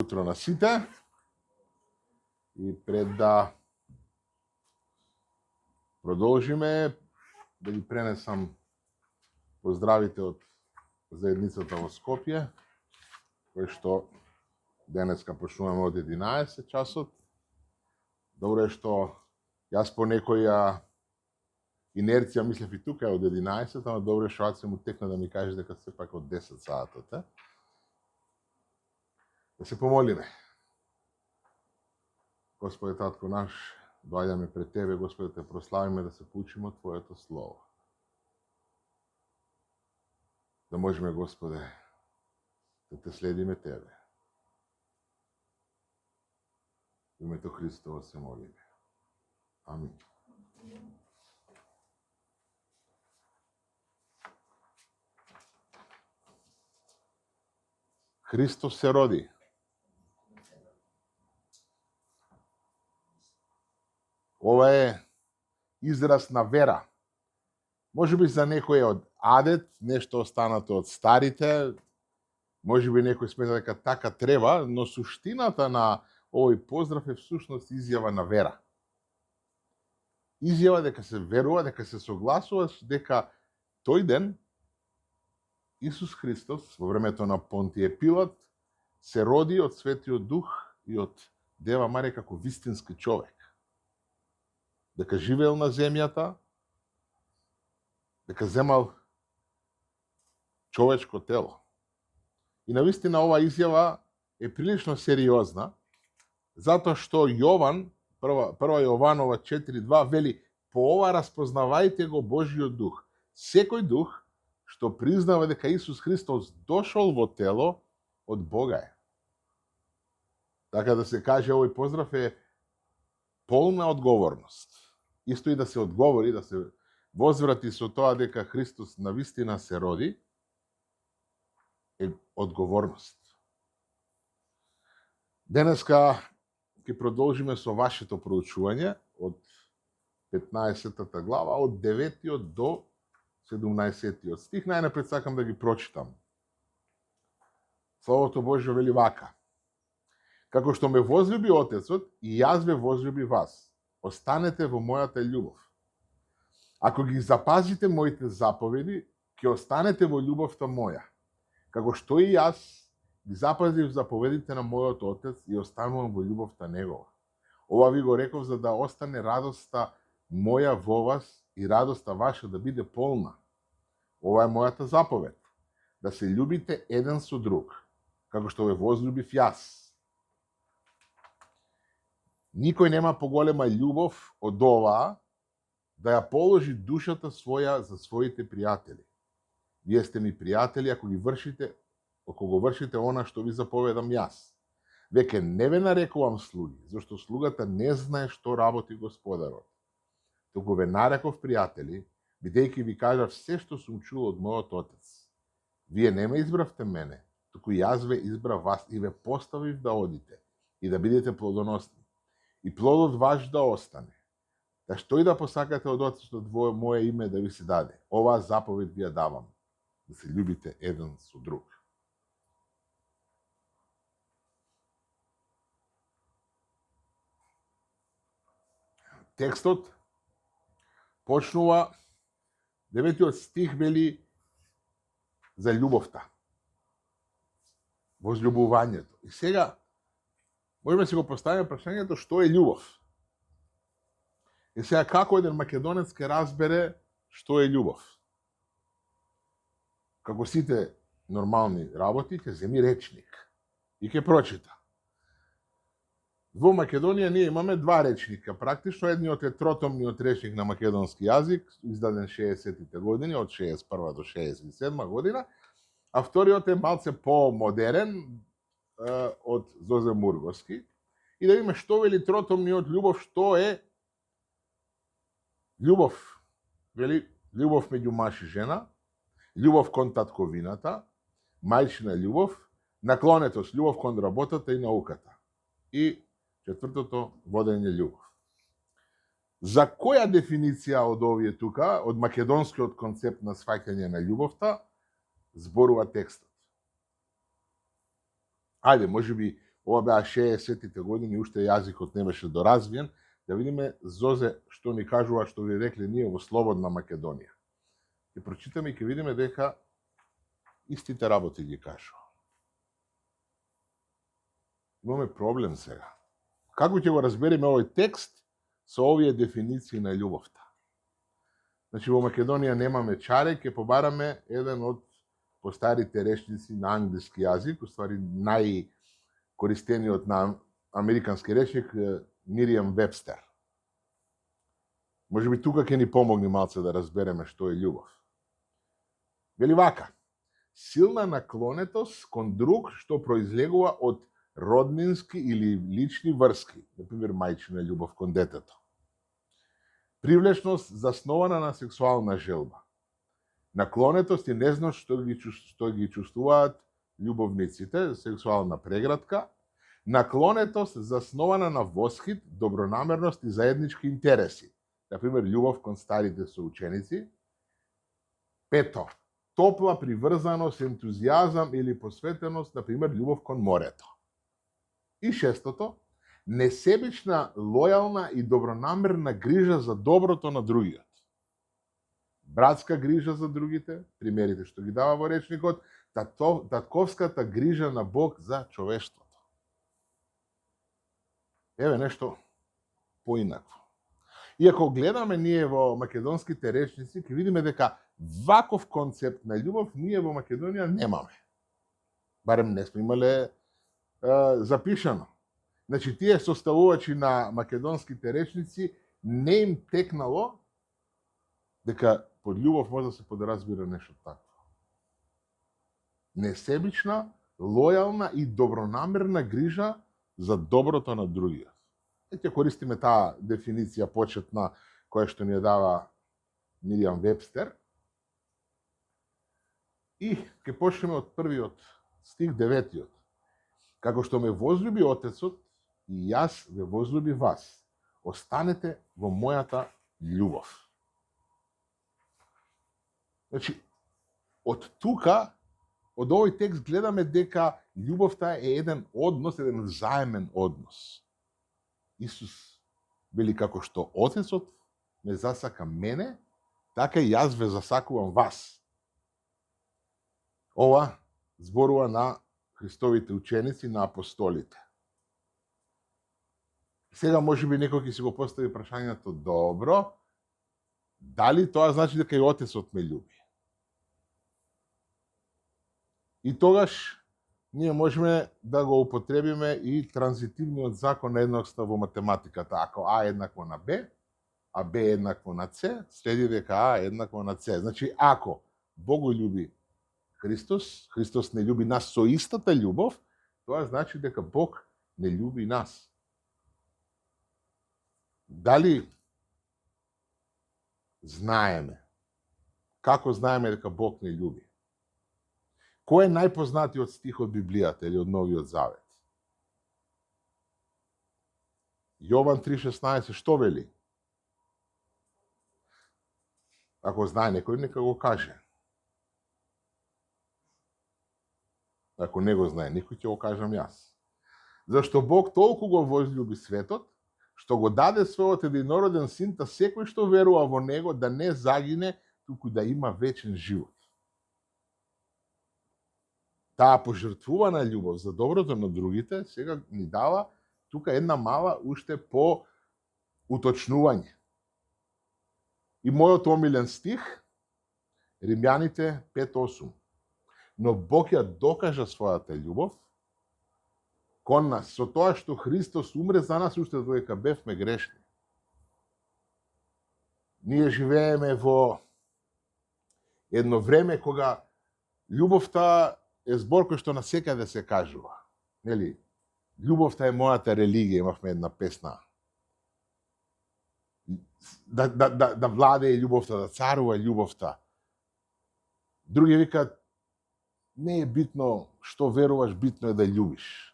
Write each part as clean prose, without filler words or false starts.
Утро на сите. И пред да продолжиме, да ги пренесам поздравите од заедницата во Скопје, кој што денеска почнуваме од 11 часот. Добро е што јас по некоја инерција мислев и тука од 11, ама добро е што се му текна да ми каже дека сепак од 10 саатот. Да се помолиме. Господи, Татко наш, доаѓаме пред Тебе, Господи, Те прославиме да се поучиме од Твоето Слово. Да можеме, Господи, да Те следиме Тебе. В името Христово се молиме. Амин. Христос се роди. Ова е израз на вера. Може би за некој од адет, нешто останато од старите, може би некој смета дека така треба, но суштината на овој поздрав е всушност изјава на вера. Изјава дека се верува, дека се согласуваш дека тој ден Исус Христос во времето на Понтије Пилат се роди од Светиот Дух и од Дева Марија како вистински човек. Дека живеел на земјата, дека земал човечко тело. И навистина ова изјава е прилично сериозна, затоа што Јован, прва Јованова 4:2 вели: по ова распознавајте го Божиот дух. Секој дух што признава дека Исус Христос дошол во тело, од Бога е. Така да се каже, овој поздрав е полна одговорност. Исто и да се одговори, да се возврати со тоа дека Христос навистина се роди, е одговорност. Денеска ќе продолжиме со вашето проучување од 15-та глава, од 9-тиот до 17-тиот стих. Најнапред сакам да ги прочитам. Словото Божјо вели вака: како што ме возлюби Отецот, и јас ве возлюби вас. Останете во мојата љубов. Ако ги запазите моите заповеди, ќе останете во љубовта моја. Како што и јас ги запазив заповедите на мојот Отец и останувам во љубовта негова. Ова ви го реков за да остане радоста моја во вас и радоста ваша да биде полна. Ова е мојата заповед, да се љубите еден со друг, како што ве возлюбив јас. Никој нема поголема љубов од оваа, да ја положи душата своја за своите пријатели. Вие сте ми пријатели ако го вршите она што ви заповедам јас. Веќе не ве нарекувам слуги, зашто слугата не знае што работи господарот. Туку ве нареков пријатели, бидејќи ви кажав се што сум чул од мојот Отец. Вие не ме избравте мене, туку јас ве избрав вас и ве поставив да одите и да бидете плодоносни. И плодот ваш да остане. Да што и да посакате од Отецот во моје име да ви се даде. Оваа заповед ви ја давам, да се љубите еден со друг. Текстот почнува, 9-тиот стих вели за љубовта, возлюбувањето. И сега можеме да си го поставиме прашањето што е љубов. И сега како еден македонец ќе разбере што е љубов? Како сите нормални работи, ќе земи речник и ќе прочита. Во Македонија ние имаме два речника. Практично едниот е тротомниот речник на македонски јазик, издаден 60-тите години, од 61 до 67 година, а вториот е малце по-модерен, од Зозе Мурговски. И да видиме што вели тротомниот љубов, што е љубов. Вели љубов меѓу маж и жена, љубов кон татковината, мајчина љубов, наклонетост, љубов кон работата и науката. И четвртото, водење љубов. За која дефиниција од овие тука, од македонскиот концепт на сваќање на љубовта, зборува текстот? Ајде, може би ова беа 60-тите години, уште јазикот не беше доразвиен, да видиме Зозе што ни кажува, што ви рекле ние во Слободна Македонија. Ќе прочитаме и ќе видиме дека истите работи ги кажува. Имаме проблем сега. Како ќе го разбереме овој текст со овие дефиниции на љубовта? Значи, во Македонија немаме чаре, ќе побараме еден од постарите речници на англиски јазик, уствари најкористениот на американски речник, Мириам Вебстер. Може би тука ќе ни помогне малце да разбереме што е љубов. Вели вака: силна наклонетост кон друг што произлегува од роднински или лични врски, например мајчина љубов кон детето. Привлечност заснована на сексуална желба. Наклонетост е незнаш што ги чувствуваат љубовниците, сексуална преградка. Наклонетост заснована на восхит, добронамерност и заеднички интереси. Например, љубов кон старите соученици. Пето, топла приврзаност, ентузијазам или посветеност, например, љубов кон морето. И шестото, несебична, лојална и добронамерна грижа за доброто на другиот. Братска грижа за другите, примерите што ги дава во речникот, татковската грижа на Бог за човештвото. Еве нешто поинакво. И ако гледаме ние во македонските речници, ќе видиме дека ваков концепт на љубов ние во Македонија немаме. Барем не сме имале запишано. Значи, тие составувачи на македонските речници не им текнало дека под љубов може да се подразбира нешто такво. Несебична, лојална и добронамерна грижа за доброто на другиот. Ќе користиме таа дефиниција почетна која што ни ја дава Мириам Вебстер. И ќе почнеме од првиот стих, 9-тиот. Како што ме возлюби Отецот, и јас ве возлюби вас. Останете во мојата љубов. Значи, од тука, од овој текст гледаме дека љубовта е еден однос, еден взаемен однос. Исус вели како што Отецот ме засака мене, така и јас ве засакувам вас. Ова зборува на Христовите ученици, на апостолите. Сега може би некој ќе си го постави прашањето: добро, дали тоа значи дека и Отецот ме љуби? И тогаш ние можеме да го употребиме и транзитивниот закон на едноста во математиката. Ако А еднакво на Б, а Б еднакво на С, следи дека А еднакво на С. Значи, ако Бог го љуби Христос, Христос не љуби нас со истата љубов, тоа значи дека Бог не љуби нас. Дали знаеме? Како знаеме дека Бог не љуби? Кој е најпознатиот стих од Библијата или од Новиот Завет? Јован 3:16, што вели? Ако знае некој, нека го каже. Ако не го знае никој, ќе го кажам јас. Зашто Бог толку го возлюби светот, што го даде својот единороден син, та секој што верува во него да не загине, туку да има вечен живот. Таа пожртвувана љубов за доброто на другите сега ни дава тука една мала уште по уточнување. И мојот омилен стих, Римјаните 5:8. Но Бог ја докажа својата љубов кон нас со тоа што Христос умре за нас уште додека бевме грешни. Ние живееме во едно време кога љубовта е збор кој што насекаде се кажува. Нели? Љубовта е мојата религија, имавме една песна. Да владее љубовта, да царува љубовта. Други викаат, не е битно што веруваш, битно е да љубиш.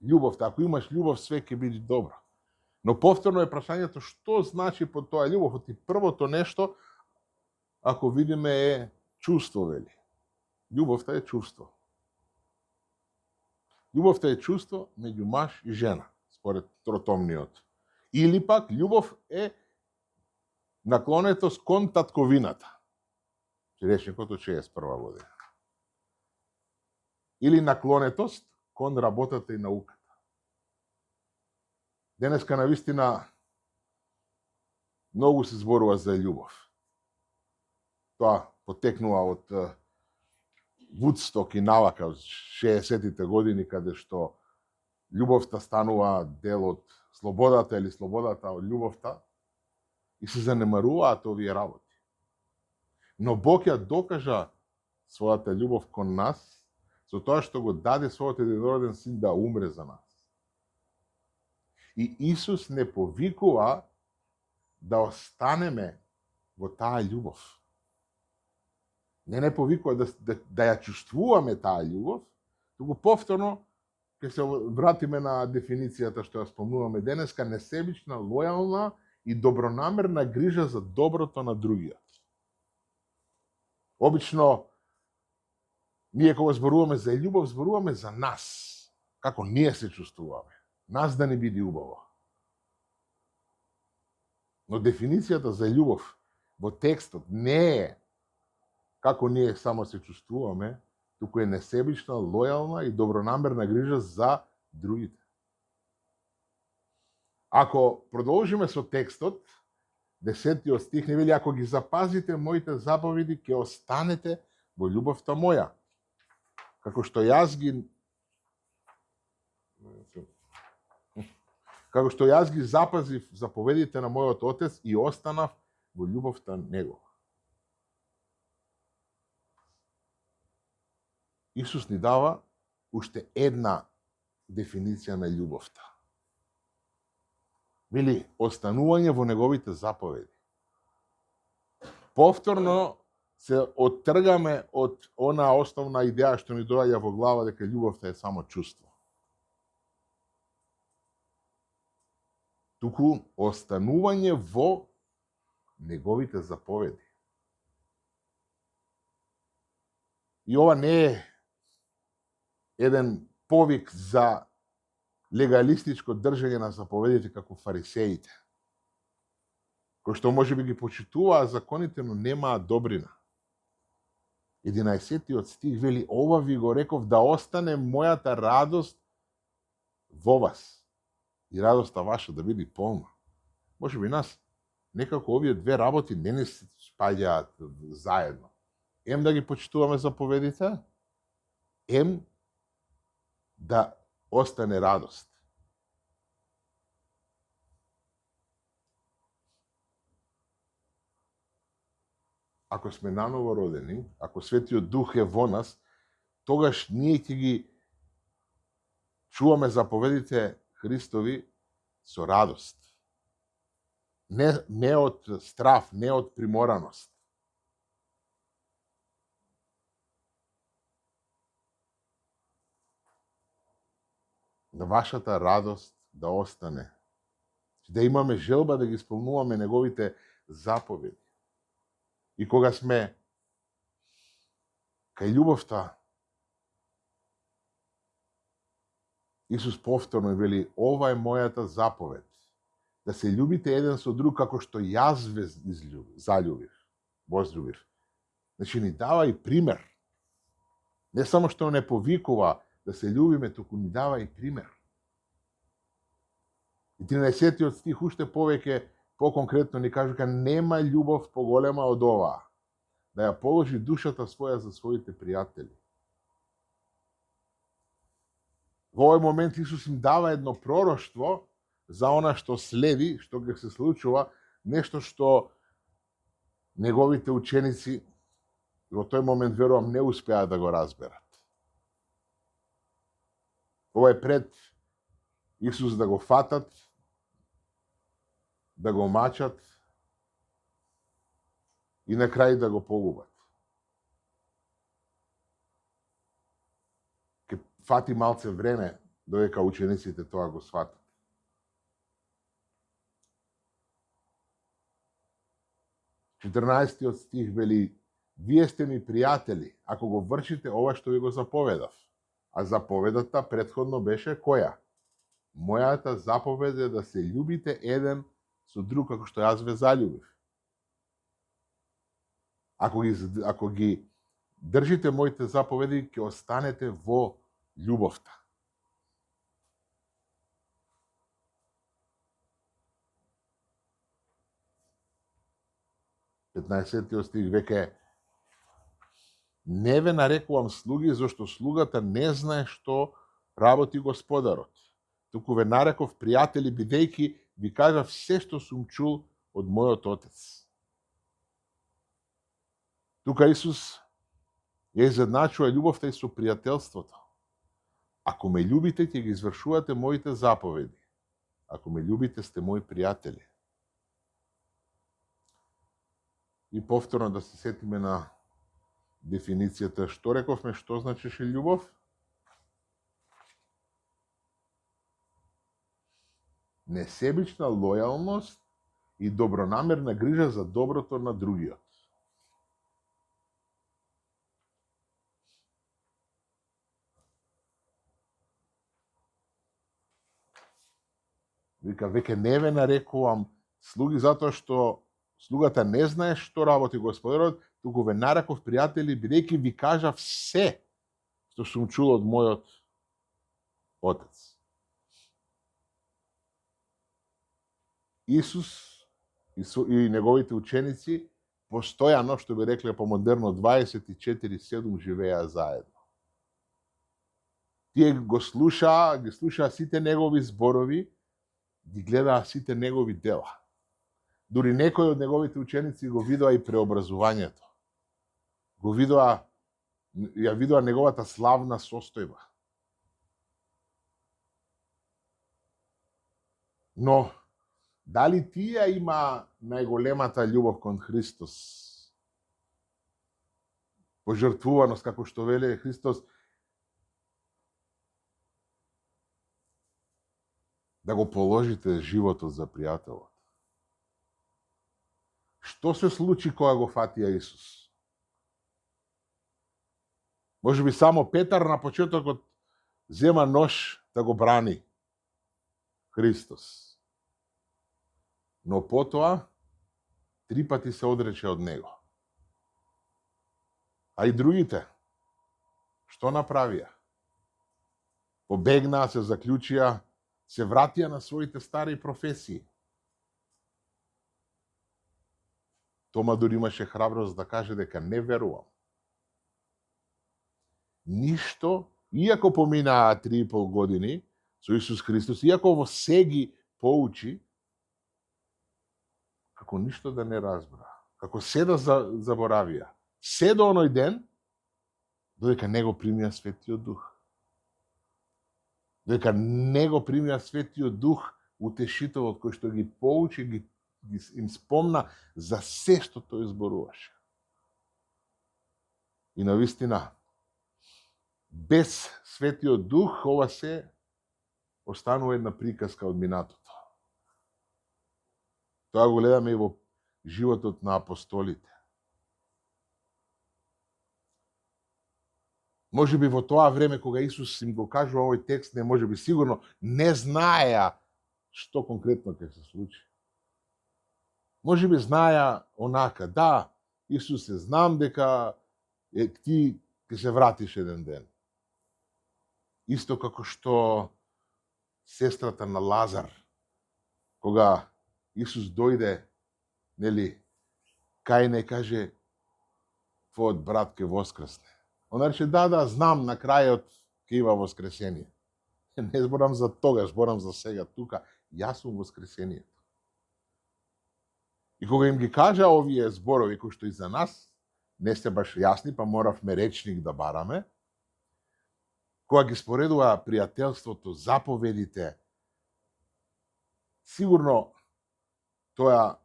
Љубовта, ако имаш љубов, све ќе биде добро. Но повторно е прашањето што значи под тоа љубов. И првото нешто, ако видиме, е чувство, вели. Љубовта е чувство. Љубовта е чувство меѓу маж и жена, според тротомниот. Или пак, љубов е наклонетост кон татковината. Речникот од 61 година. Или наклонетост кон работата и науката. Денеска навистина многу се зборува за љубов. Тоа потекнува од Вудсток и навака од 60-тите години, каде што љубовта станува дел од слободата или слободата од љубовта и се занемаруваат овие работи. Но Бог ја докажа својата љубов кон нас со тоа што го даде својот единороден син да умре за нас. И Исус не повикува да останеме во таа љубов. Не повикува да ја чувствуваме таа љубов, туку повторно ќе се вратиме на дефиницијата што ја спомнуваме денеска, несебична, лојална и добронамерна грижа за доброто на другиот. Обично, ние кога зборуваме за љубов, зборуваме за нас, како ние се чувствуваме, нас да ни биде убаво. Но дефиницијата за љубов во текстот не е како ние само се чувствуваме, туку е несебична, лојална и добронамерна грижа за другите. Ако продолжиме со текстот, 10 стих не вели, ако ги запазите моите заповеди, ќе останете во љубовта моја. Како што јас ги запазив заповедите на мојот Отец и останав во љубовта негова. Исус ни дава уште една дефиниција на љубовта. Вели, останување во неговите заповеди. Повторно се оттргаме од она основна идеја што ни доаѓа во глава дека љубовта е само чувство. Туку останување во неговите заповеди. И ова не е еден повик за легалистичко држање на заповедите како фарисеите, кои што можеби ги почитуваа законите, но немаат добрина. 11 стих вели, ова ви го реков да остане мојата радост во вас и радоста ваша да биде полна. Можеби нас некако овие две работи не ни се спаѓаат заедно. Ем да ги почитуваме заповедите, ем да остане радост. Ако сме наново родени, ако Светиот Дух е во нас, тогаш ние ќе ги чуваме заповедите Христови со радост. Не од страф, не од примораност. Да вашата радост да остане. Да имаме желба да ги исполнуваме неговите заповеди. И кога сме кај љубовта, Исус повторно вели, ова е мојата заповед, да се љубите еден со друг како што јас ве возљубив. Значи ни дава и пример. Не само што не повикува да се љубиме, туку ни дава и пример. И 13 стих уште повеќе, по-конкретно ни кажа дека нема љубов поголема од оваа, да ја положи душата своја за своите пријатели. Во овој момент Исус им дава едно пророштво за она што следи, што ќе се случува, нешто што неговите ученици во тој момент, верувам, не успеа да го разберат. Ова е пред Исус да го фатат, да го мачат и на крај да го погубат. Ке фати малце време додека учениците тоа го сватат. Четрнаесетиот стих вели, вие сте ми пријатели, ако го вршите ова што ви го заповедав. А заповедата претходно беше која? Мојата заповед е да се љубите еден со друг како што јас ве заљубив. Ако ги држите моите заповеди, ќе останете во љубовта. Петнаесеттиот стих веќе не ве нарекувам слуги, зашто слугата не знае што работи господарот. Туку ве нареков пријатели, бидејќи ви кажав се што сум чул од мојот Отец. Тука Исус ја изедначува љубовта и со пријателството. Ако ме љубите, ќе ги извршувате моите заповеди. Ако ме љубите, сте мои пријатели. И повторно да се сетиме на дефиницијата. Што рековме, што значеше љубов? Несебична лојалност и добронамерна грижа за доброто на другиот. Вика, веќе не ве нарекувам слуги, затоа што слугата не знае што работи господарот, туку ве нареков пријатели, бидејќи ви кажав се што сум чул од мојот Отец. Исус и неговите ученици постојано, што би рекле по модерно, 24/7 живеа заедно. Тие ги слушаа сите негови зборови, ги гледаа сите негови дела. Дури некои од неговите ученици го видоа и преобразувањето. Ја видоа неговата славна состојба. Но, дали тие има најголемата љубов кон Христос? Пожртвуваност, како што веле Христос, да го положите животот за пријателот. Што се случи кога го фатија Исус? Може би само Петар на почетокот зема нож да го брани Христос. Но потоа 3 пати се одрече од него. А и другите, што направија? Побегнаа, се заклучија, се вратија на своите стари професии. Тома дури имаше храброст да каже дека не верувам. Ништо, иако поминаа 3,5 години со Исус Христос, иако во се ги поучи, како ништо да не разбра, како се да заборавија. Се до оној ден, додека не го примија Светиот Дух. Додека не го примија Светиот Дух, утешителот кој што ги поучи, им спомна за се што тој зборуваше. И навистина, без Светиот Дух, ова се останува една приказка од минатото. Тоа го гледаме и во животот на апостолите. Може би во тоа време кога Исус им го кажува овој текст, не може би сигурно не знаеа што конкретно ќе се случи. Може би знаеа онака, да, Исусе, знам дека ти ќе се вратиш еден ден. Исто како што сестрата на Лазар, кога Исус дојде, нели, кај не каже, твојот брат ќе воскресне. Она рече, да, знам, на крајот ќе има воскресение. Не зборам за тогаш, зборам за сега, тука, јас сум воскресението. И кога им ги кажа овие зборови, кои што и за нас не сте баш јасни, па моравме речник да бараме, кога ги споредува пријателството, заповедите, сигурно тоа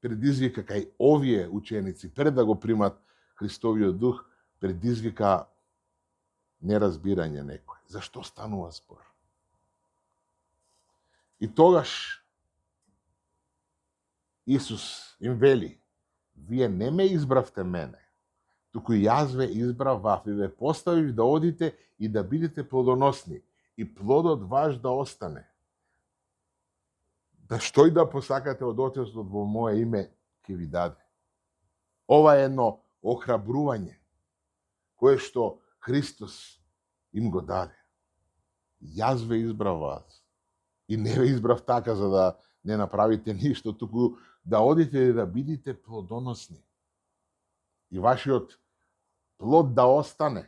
предизвика кај овие ученици, пред да го примат Христовиот Дух, предизвика неразбирање некој. Зашто станува збор? И тогаш Исус им вели, вие не ме избравте мене, туку јас ве избрав и ве поставив да одите и да бидете плодоносни, и плодот ваш да остане. Да што и да посакате од Отецот во моје име, ќе ви даде. Ова е едно охрабрување, кое што Христос им го даде. Јас ве избрав вас. И не ве избрав така за да не направите ништо, туку да одите и да бидите плодоносни. И вашиот плод да остане.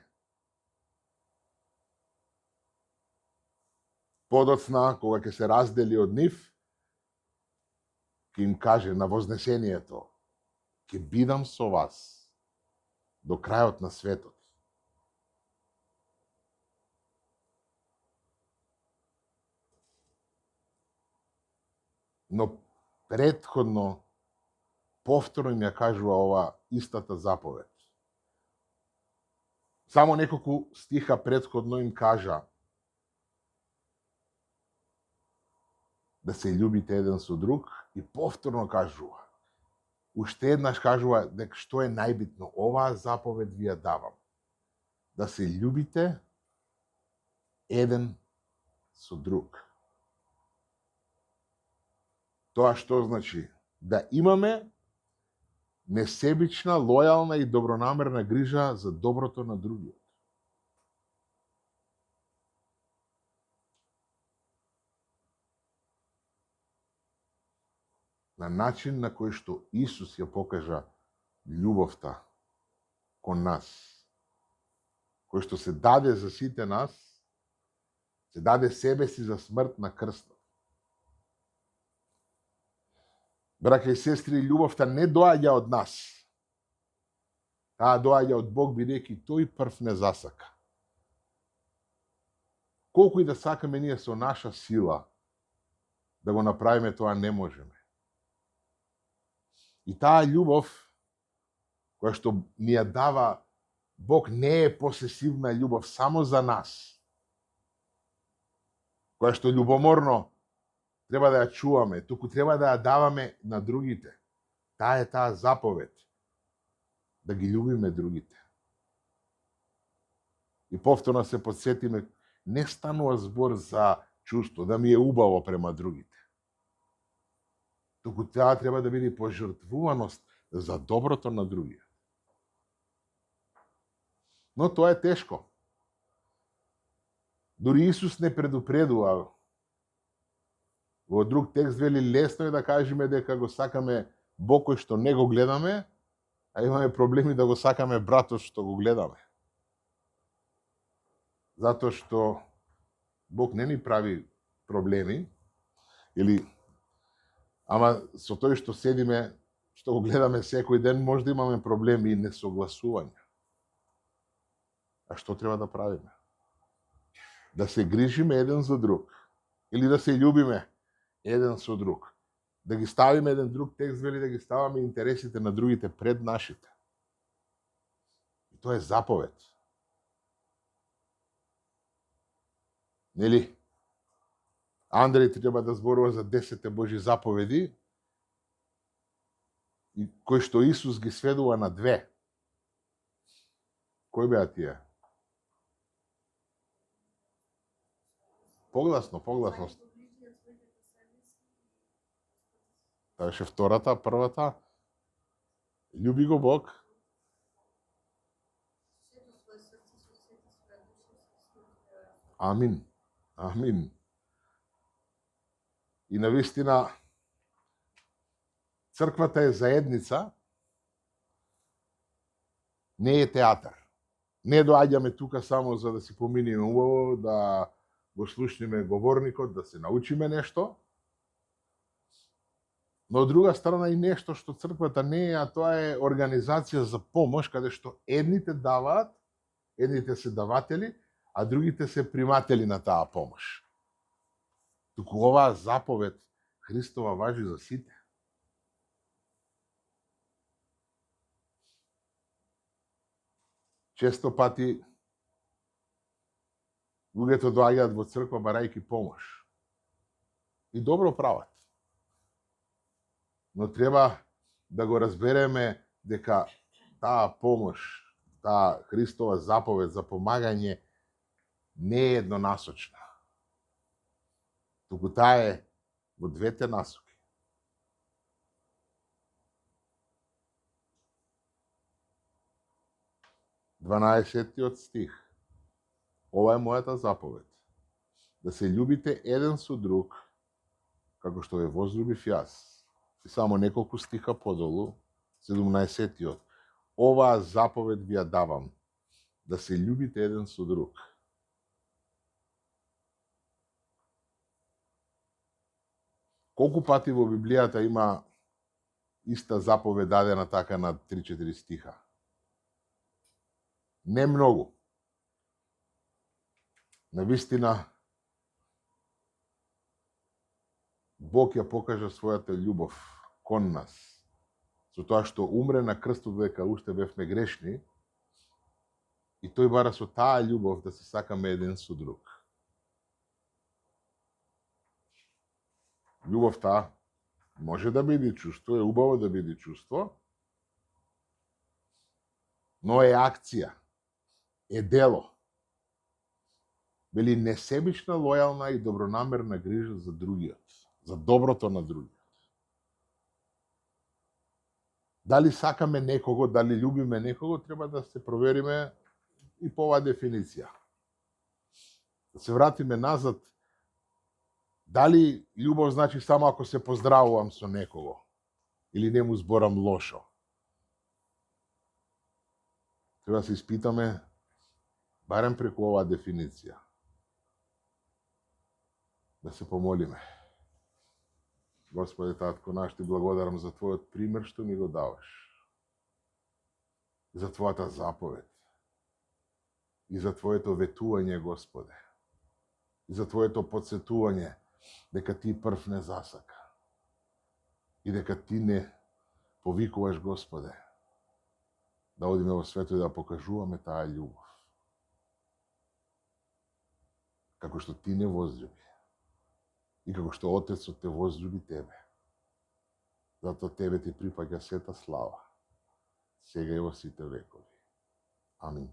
Подоцна, кога ќе се раздели од нив, ќе им каже на вознесението: ќе бидам со вас до крајот на светот. Но претходно, повторно им ја кажува ова истата заповед. Само неколку стиха претходно им кажа да се љубите еден со друг и повторно кажува. Уште еднаш кажува дека што е најбитно, оваа заповед ви ја давам. Да се љубите еден со друг. Тоа што значи? Да имаме несебична, лојална и добронамерна грижа за доброто на другиот. На начин на кој што Исус ја покажа љубовта кон нас, кој што се даде за сите нас, се даде себе си за смрт на крстот. Браќа и сестри, љубовта не доаѓа од нас. Таа доаѓа од Бог, бидејќи тој прв не засака. Колку и да сакаме ние со наша сила да го направиме, тоа не можеме. И таа љубов, која што ни ја дава Бог, не е посесивна љубов само за нас, која што љубоморно треба да ја чуваме, туку треба да ја даваме на другите. Таа е таа заповед, да ги љубиме другите. И повторно се подсетиме, не станува збор за чувство, да ми е убаво према другите. Туку таа треба да биде пожртвуваност за доброто на другите. Но тоа е тешко. Дори Исус не предупредува. Во друг текст вели, лесно е да кажеме дека го сакаме Бог кој што не го гледаме, а имаме проблеми да го сакаме братот што го гледаме. Затоа што Бог не ни прави проблеми, ама со тој што седиме, што го гледаме секој ден, може да имаме проблеми и несогласувања. А што треба да правиме? Да се грижиме еден за друг, или да се љубиме еден со друг. Да ги ставиме еден друг текст, вели да ги ставаме интересите на другите пред нашите. И тоа е заповед. Нели? Андреј треба да зборува за 10 Божи заповеди, и кои што Исус ги сведува на 2. Кои беа тие? Погласно. Таа беше втората, првата. Љуби го Бог. Амин. Амин. И навистина, црквата е заедница, не е театар. Не доаѓаме тука само за да си поминиме убаво, да го слушнеме говорникот, да се научиме нешто. Но од друга страна и нешто што црквата не е, а тоа е организација за помош, каде што едните даваат, едните се даватели, а другите се приматели на таа помош. Туку оваа заповед Христова важи за сите. Често пати луѓето доаѓаат во црква барајќи помош. И добро прават. Но треба да го разбереме дека таа помош таа Христова заповед за помагање не е еднонасочна, туку таа е во двете насоки. Дванаесеттиот стих. Ова е мојата заповед. Да се љубите еден со друг, како што ве возлюбив јас. И само неколку стиха подолу, 17-тиот. Оваа заповед ви ја давам, да се љубите еден со друг. Колку пати во Библијата има иста заповед дадена така на 3-4 стиха? Не многу. Навистина, Бог ја покажа својата љубов кон нас, со тоа што умре на крстот дека уште бевме грешни, и тој бара со таа љубов да се сакаме еден со друг. Љубовта може да биде чувство, е убаво да биде чувство, но е акција, е дело. Бели несебична, лојална и добронамерна грижа за другиот, за доброто на другиот. Дали сакаме некого, дали љубиме некого, треба да се провериме и по оваа дефиниција. Да се вратиме назад, дали љубов значи само ако се поздравувам со некого или не му зборам лошо. Треба да се испитаме барем преку оваа дефиниција. Да се помолиме. Господи, Татко наш, ти благодарам за Твојот пример што ми го даваш. За Твојата заповед. И за Твоето ветување, Господе. И за Твоето подсетување дека Ти прв не засака. И дека Ти не повикуваш, Господе, да одиме во светот и да покажуваме таа љубов. Како што Ти не возлюби. И како што Отецот те возлюби тебе. Затоа тебе ти припаѓа сета слава, сега и во сите векови. Амин.